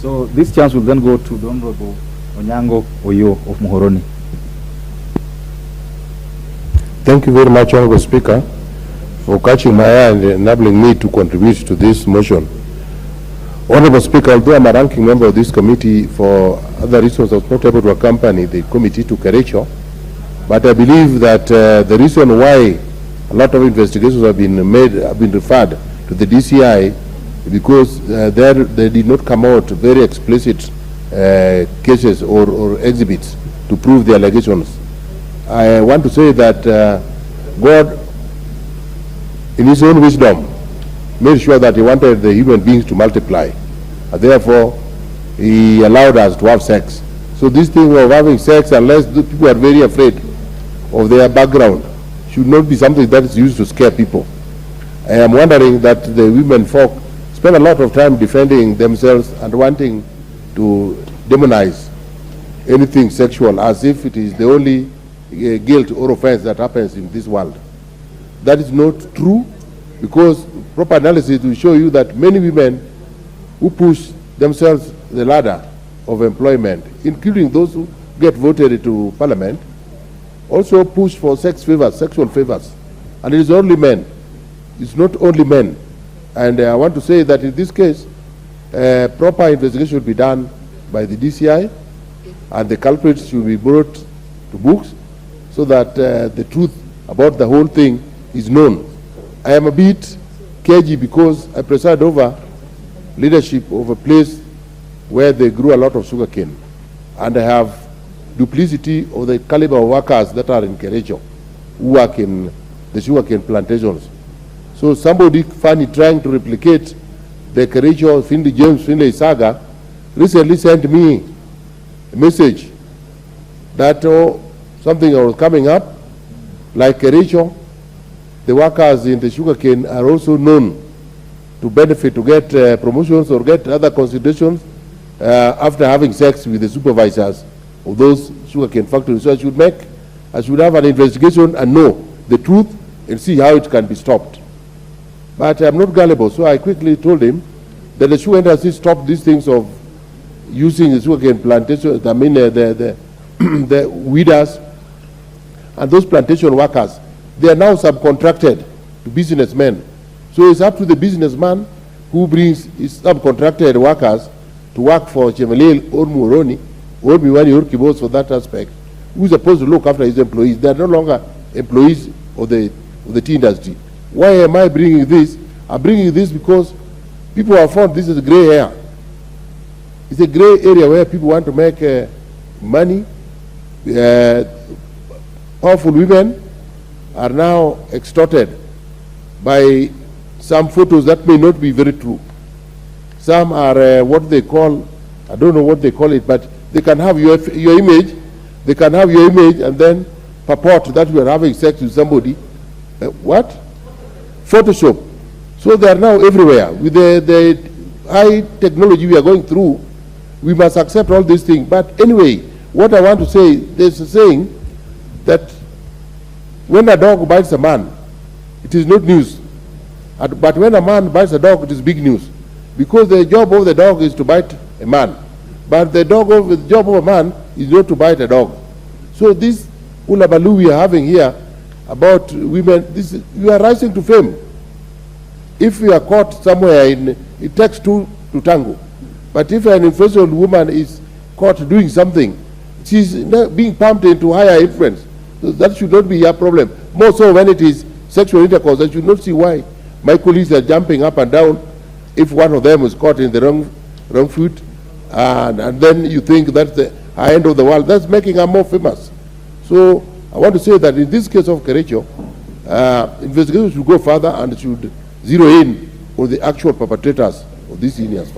So this chance will then go to the Honorable Onyango Oyo of Muhoroni. Thank you very much, Honorable Speaker, for catching my eye and enabling me to contribute to this motion. Honorable Speaker, although I'm a ranking member of this committee, for other reasons I was not able to accompany the committee to Kericho, but I believe that the reason why a lot of investigations have been referred to the DCI because they did not come out very explicit cases or exhibits to prove the allegations. I want to say that God, in his own wisdom, made sure that he wanted the human beings to multiply. And therefore, he allowed us to have sex. So this thing of having sex, unless the people are very afraid of their background, should not be something that is used to scare people. I am wondering that the women folk spend a lot of time defending themselves and wanting to demonize anything sexual as if it is the only guilt or offense that happens in this world. That is not true, because proper analysis will show you that many women who push themselves the ladder of employment, including those who get voted to parliament, also push for sexual favors. And it is only men. It's not only men. And I want to say that in this case, proper investigation should be done by the DCI, and the culprits should be brought to books so that the truth about the whole thing is known. I am a bit cagey because I preside over leadership of a place where they grew a lot of sugarcane, and I have duplicity of the caliber of workers that are in Kericho who work in the sugarcane plantations. So somebody funny trying to replicate the Kericho James Finlay saga recently sent me a message that something was coming up like Kericho. The workers in the sugarcane are also known to benefit, to get promotions or get other considerations after having sex with the supervisors of those sugarcane factories. So I should have an investigation and know the truth and see how it can be stopped. But I'm not gullible, so I quickly told him that the sugar industry stopped these things of using the sugarcane plantation, I mean the weeders and those plantation workers. They are now subcontracted to businessmen. So it's up to the businessman who brings his subcontracted workers to work for Chemelil or Muhoroni or Miwani or Kibos for that aspect, who is supposed to look after his employees. They are no longer employees of the tea industry. Why am I bringing this? I'm bringing this because people have found this is a gray area. It's a gray area where people want to make money. Powerful women are now extorted by some photos that may not be very true. Some are what they call, I don't know what they call it, but they can have your image. They can have your image and then purport that you are having sex with somebody. What? Photoshop. So they are now everywhere. With the high technology we are going through, we must accept all these things. But anyway, what I want to say, there's a saying that when a dog bites a man, it is not news. But when a man bites a dog, it is big news. Because the job of the dog is to bite a man. But the job of a man is not to bite a dog. So this ulabalu we are having here about women, we are rising to fame. If we are caught somewhere, it takes two to tango. But if an influential woman is caught doing something, she's being pumped into higher influence. So that should not be a problem. More so when it is sexual intercourse, I should not see why my colleagues are jumping up and down if one of them is caught in the wrong foot, and then you think that's the high end of the world. That's making her more famous. So I want to say that in this case of Kericho, investigations should go further and should zero in on the actual perpetrators of this heinous crime.